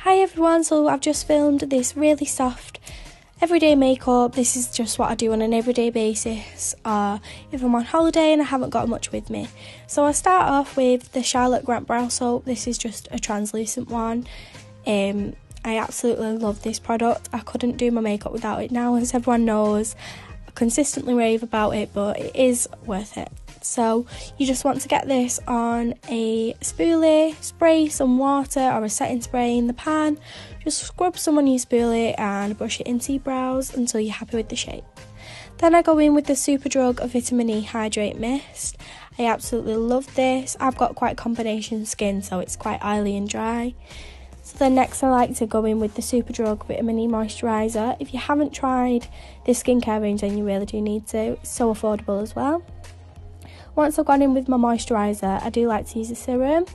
Hi everyone, so I've just filmed this really soft everyday makeup. This is just what I do on an everyday basis if I'm on holiday and I haven't got much with me. So I start off with the Charlotte Grant Brow Soap. This is just a translucent one. I absolutely love this product. I couldn't do my makeup without it now, as everyone knows. I consistently rave about it, but it is worth it. So you just want to get this on a spoolie, spray some water or a setting spray in the pan, just scrub some on your spoolie and brush it into your brows until you're happy with the shape. Then I go in with the Superdrug Vitamin E Hydrate Mist. I absolutely love this. I've got quite combination skin, so it's quite oily and dry. So then next I like to go in with the Superdrug Vitamin E Moisturiser. If you haven't tried this skincare range, then you really do need to. It's so affordable as well. Once I've gone in with my moisturiser, I do like to use a serum.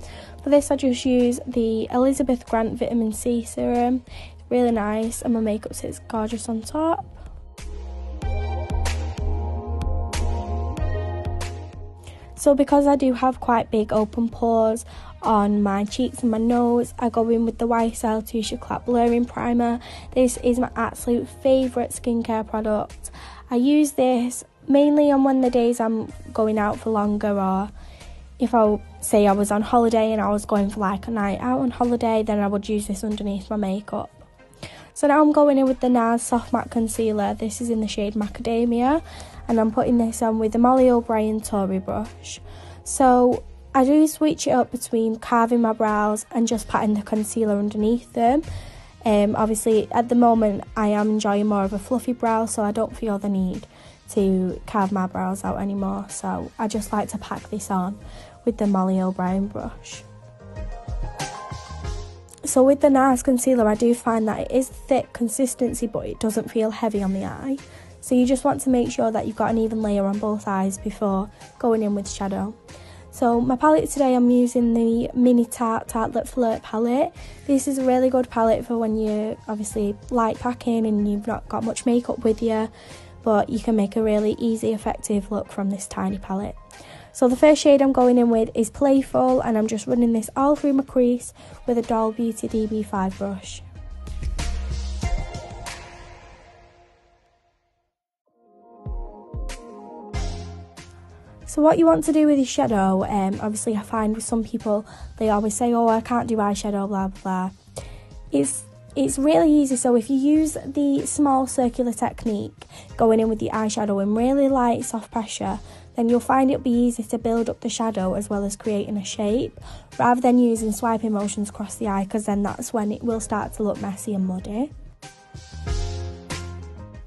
For this I just use the Elizabeth Grant Vitamin C Serum. It's really nice and my makeup sits gorgeous on top. So because I do have quite big open pores on my cheeks and my nose, I go in with the YSL Touche Éclat Blurring Primer. This is my absolute favourite skincare product. I use this mainly on when the days I'm going out for longer, or if I say I was on holiday and I was going for like a night out on holiday, then I would use this underneath my makeup. So now I'm going in with the NARS Soft Matte Concealer. This is in the shade Macadamia, and I'm putting this on with the Molly O'Brien Tory brush. So I do switch it up between carving my brows and just patting the concealer underneath them. Obviously at the moment I am enjoying more of a fluffy brow, so I don't feel the need to carve my brows out anymore, so I just like to pack this on with the Molly O'Brien brush. So with the NARS concealer, I do find that it is thick consistency, but it doesn't feel heavy on the eye, so you just want to make sure that you've got an even layer on both eyes before going in with shadow. So my palette today, I'm using the Mini Tartelette Flirt palette. This is a really good palette for when you're obviously light packing and you've not got much makeup with you, but you can make a really easy, effective look from this tiny palette. So the first shade I'm going in with is Playful, and I'm just running this all through my crease with a Doll Beauty DB5 brush. So what you want to do with your shadow, obviously I find with some people, they always say, oh, I can't do eyeshadow, blah, blah, blah. It's really easy. So if you use the small circular technique, going in with the eyeshadow in really light, soft pressure, then you'll find it'll be easy to build up the shadow as well as creating a shape, rather than using swiping motions across the eye, because then that's when it will start to look messy and muddy.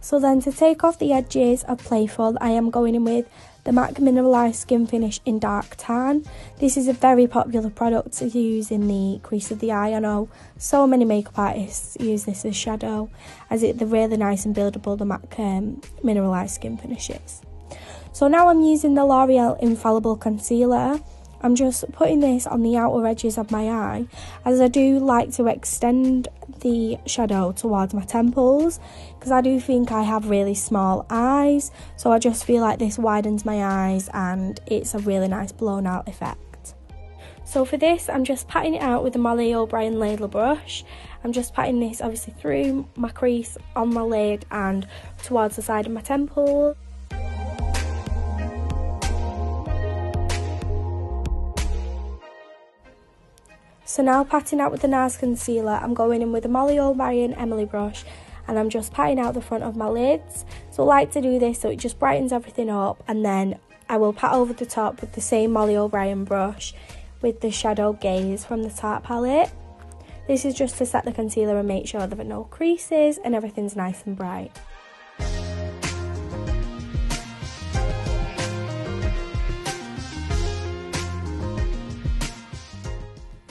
So then to take off the edges of Playful, I am going in with the MAC Mineralized Skin Finish in Dark Tan. This is a very popular product to use in the crease of the eye. I know so many makeup artists use this as shadow, as they're really nice and buildable, the MAC Mineralized Skin Finishes. So now I'm using the L'Oreal Infallible Concealer. I'm just putting this on the outer edges of my eye, as I do like to extend the shadow towards my temples, because I do think I have really small eyes, so I just feel like this widens my eyes and it's a really nice blown out effect. So for this, I'm just patting it out with the Molly O'Brien Ladle brush. I'm just patting this obviously through my crease, on my lid and towards the side of my temple. So now patting out with the NARS concealer, I'm going in with the Molly O'Brien Emily brush, and I'm just patting out the front of my lids. So I like to do this so it just brightens everything up, and then I will pat over the top with the same Molly O'Brien brush with the Shadow Gaze from the Tarte palette. This is just to set the concealer and make sure there are no creases and everything's nice and bright.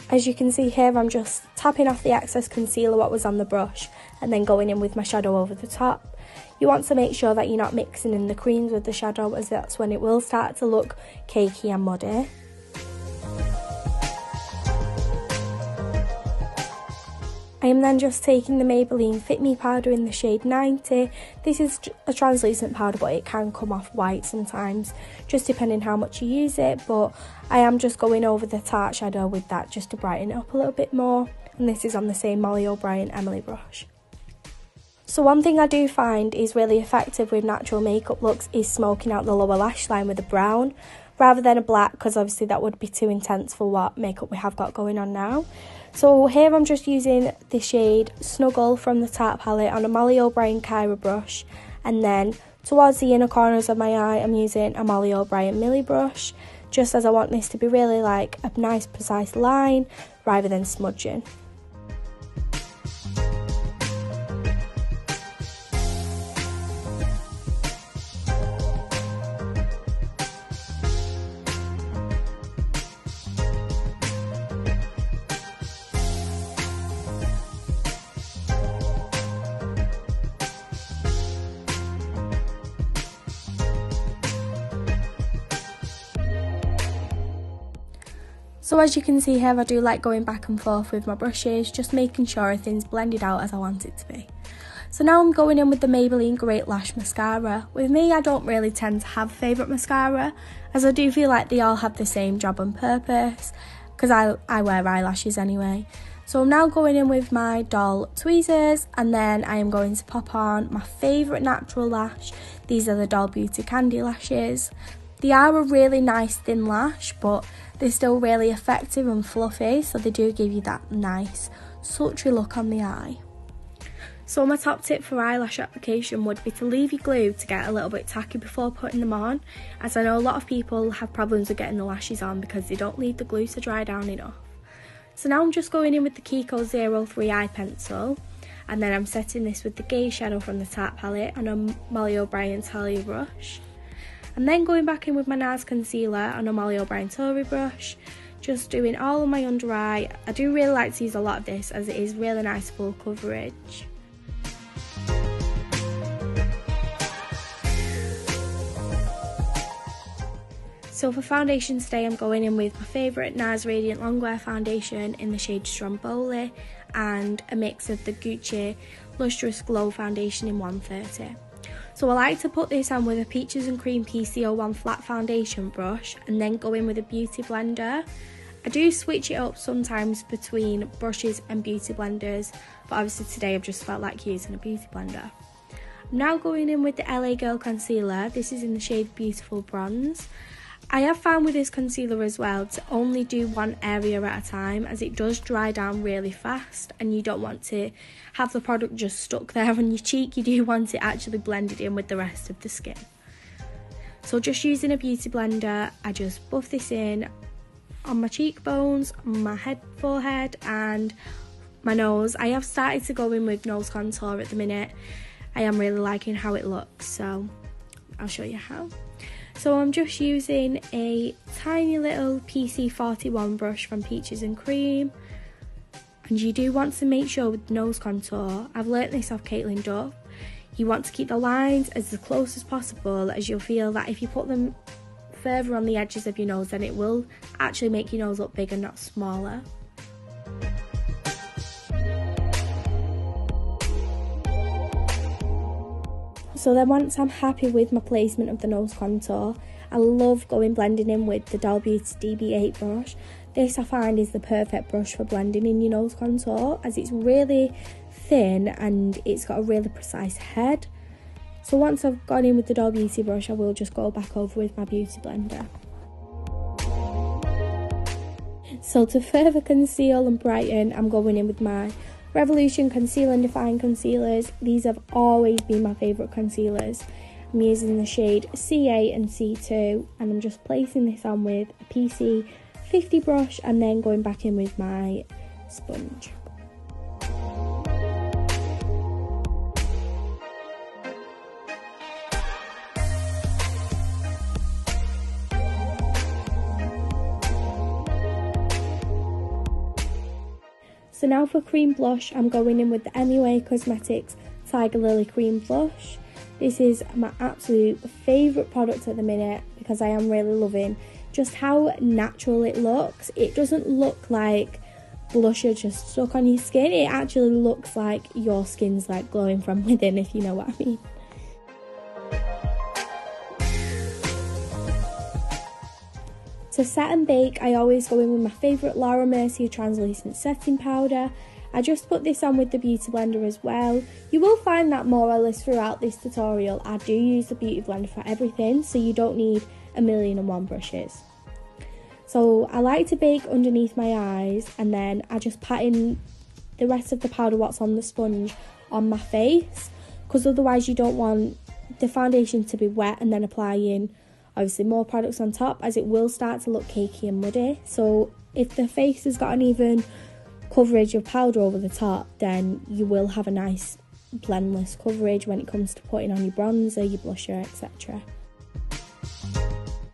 As you can see here, I'm just tapping off the excess concealer what was on the brush and then going in with my shadow over the top. You want to make sure that you're not mixing in the creams with the shadow, as that's when it will start to look cakey and muddy. I am then just taking the Maybelline Fit Me powder in the shade 90. This is a translucent powder, but it can come off white sometimes, just depending how much you use it, but I am just going over the Tarte shadow with that just to brighten it up a little bit more. and this is on the same Molly O'Brien Emily brush. So one thing I do find is really effective with natural makeup looks is smoking out the lower lash line with a brown rather than a black, because obviously that would be too intense for what makeup we have got going on now. So here I'm just using the shade Snuggle from the Tarte palette on a Molly O'Brien Kyra brush, and then towards the inner corners of my eye I'm using a Molly O'Brien Millie brush, just as I want this to be really like a nice precise line rather than smudging. So as you can see here, I do like going back and forth with my brushes, just making sure everything's blended out as I want it to be. So now I'm going in with the Maybelline Great Lash Mascara. With me, I don't really tend to have a favourite mascara, as I do feel like they all have the same job and purpose, because I wear eyelashes anyway. So I'm now going in with my doll tweezers, and then I am going to pop on my favourite natural lash. These are the Doll Beauty Candy Lashes. They are a really nice thin lash, but they're still really effective and fluffy, so they do give you that nice sultry look on the eye. So my top tip for eyelash application would be to leave your glue to get a little bit tacky before putting them on, as I know a lot of people have problems with getting the lashes on because they don't leave the glue to dry down enough. So now I'm just going in with the Kiko 03 eye pencil, and then I'm setting this with the Gaze shadow from the Tarte palette on a Molly O'Brien Talia brush. And then going back in with my NARS concealer on a Molly O'Brien Tory brush, just doing all of my under eye. I do really like to use a lot of this as it is really nice full coverage. So for foundation today, I'm going in with my favourite NARS Radiant Longwear foundation in the shade Stromboli and a mix of the Gucci Lustrous Glow foundation in 130. So I like to put this on with a Peaches and Cream PC01 flat foundation brush and then go in with a beauty blender. I do switch it up sometimes between brushes and beauty blenders, but obviously today I've just felt like using a beauty blender. I'm now going in with the LA Girl concealer. This is in the shade Beautiful Bronze. I have found with this concealer as well to only do one area at a time, as it does dry down really fast and you don't want to have the product just stuck there on your cheek. You do want it actually blended in with the rest of the skin. So just using a beauty blender, I just buff this in on my cheekbones, my forehead and my nose. I have started to go in with nose contour at the minute. I am really liking how it looks, so I'll show you how. So I'm just using a tiny little PC41 brush from Peaches and Cream, and you do want to make sure with nose contour, I've learnt this off Caitlin Duff, you want to keep the lines as close as possible, as you'll feel that if you put them further on the edges of your nose then it will actually make your nose look bigger, not smaller. So then once I'm happy with my placement of the nose contour, I love blending in with the Doll Beauty DB8 brush. This I find is the perfect brush for blending in your nose contour, as it's really thin and it's got a really precise head. So once I've gone in with the Doll Beauty brush, I will just go back over with my beauty blender. So to further conceal and brighten, I'm going in with my Revolution Conceal and Define concealers. These have always been my favourite concealers. I'm using the shade C8 and C2, and I'm just placing this on with a PC50 brush and then going back in with my sponge. So now for cream blush, I'm going in with the MUA Cosmetics Tiger Lily Cream Blush. This is my absolute favourite product at the minute because I am really loving just how natural it looks. It doesn't look like blusher just stuck on your skin. It actually looks like your skin's like glowing from within, if you know what I mean. To set and bake, I always go in with my favourite Laura Mercier translucent setting powder. I just put this on with the beauty blender as well. You will find that more or less throughout this tutorial I do use the beauty blender for everything, so you don't need 1,000,001 brushes. So I like to bake underneath my eyes, and then I just pat in the rest of the powder what's on the sponge on my face, because otherwise you don't want the foundation to be wet and then applying obviously more products on top, as it will start to look cakey and muddy. So if the face has got an even coverage of powder over the top, then you will have a nice blendless coverage when it comes to putting on your bronzer, your blusher, etc.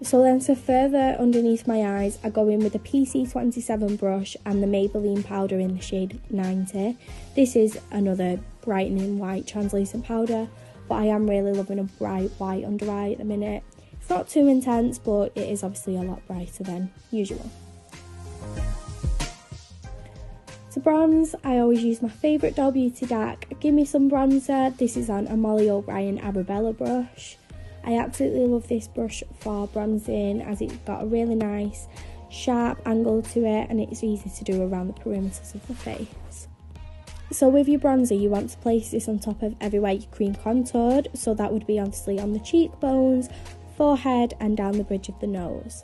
So then to further underneath my eyes, I go in with a PC27 brush and the Maybelline powder in the shade 90. This is another brightening white translucent powder, but I am really loving a bright white under eye at the minute. It's not too intense, but it is obviously a lot brighter than usual. To bronze, I always use my favourite Doll Beauty Dark Give Me Some bronzer. This is on a Molly O'Brien Arabella brush. I absolutely love this brush for bronzing, as it's got a really nice sharp angle to it and it's easy to do around the perimeters of the face. So with your bronzer, you want to place this on top of everywhere you cream contoured, so that would be obviously on the cheekbones, forehead and down the bridge of the nose.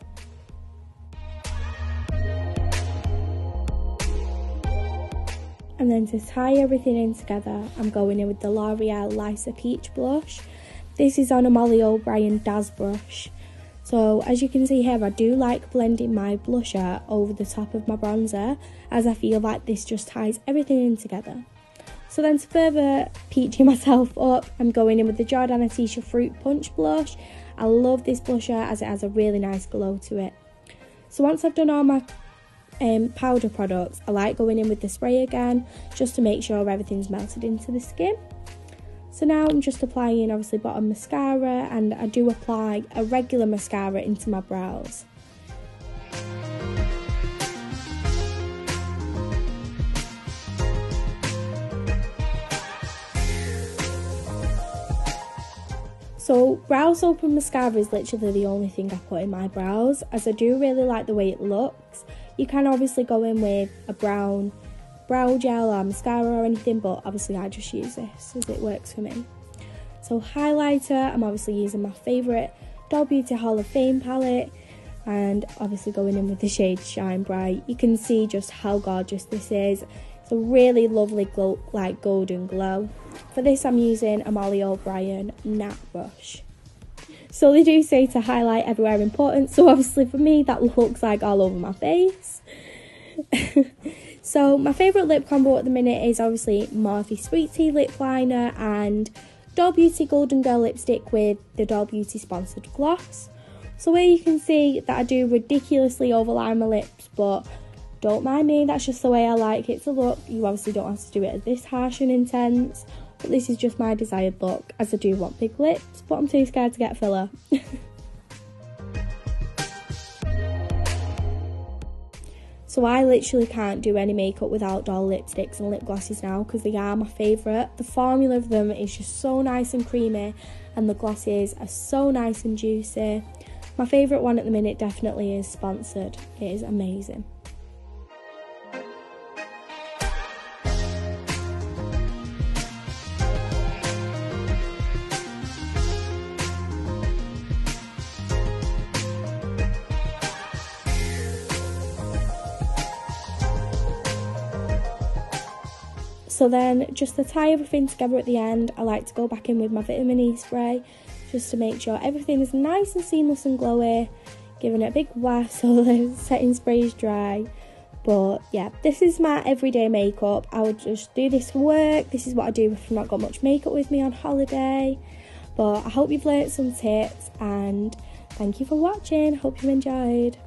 And then to tie everything in together, I'm going in with the L'Oreal Lisa Peach blush. This is on a Molly O'Brien Daz brush. So as you can see here, I do like blending my blusher over the top of my bronzer, as I feel like this just ties everything in together. So then to further peachy myself up, I'm going in with the Jordana Tisha Fruit Punch blush. I love this blusher as it has a really nice glow to it. So once I've done all my powder products, I like going in with the spray again, just to make sure everything's melted into the skin. So now I'm just applying obviously bottom mascara, and I do apply a regular mascara into my brows. So brow soap and mascara is literally the only thing I put in my brows, as I do really like the way it looks. You can obviously go in with a brown brow gel or mascara or anything, but obviously I just use this as it works for me. So highlighter, I'm obviously using my favourite Doll Beauty Hall of Fame palette, and obviously going in with the shade Shine Bright. You can see just how gorgeous this is. It's a really lovely glow, like golden glow. For this I'm using a Molly O'Brien Nat brush. So they do say to highlight everywhere important, so obviously for me that looks like all over my face. So my favourite lip combo at the minute is obviously Morphe Sweet Tea lip liner and Doll Beauty Golden Girl lipstick with the Doll Beauty sponsored gloss. So where you can see that I do ridiculously overline my lips, but don't mind me, that's just the way I like it to look. You obviously don't have to do it this harsh and intense, but this is just my desired look, as I do want big lips, but I'm too scared to get filler. So I literally can't do any makeup without doll lipsticks and lip glosses now, because they are my favourite. The formula of them is just so nice and creamy, and the glosses are so nice and juicy. My favourite one at the minute definitely is Sponsored. It is amazing. So then, just to tie everything together at the end, I like to go back in with my vitamin E spray, just to make sure everything is nice and seamless and glowy, giving it a big wash so the setting spray is dry. But yeah, this is my everyday makeup. I would just do this for work. This is what I do if I've not got much makeup with me on holiday. But I hope you've learnt some tips, and thank you for watching. Hope you enjoyed.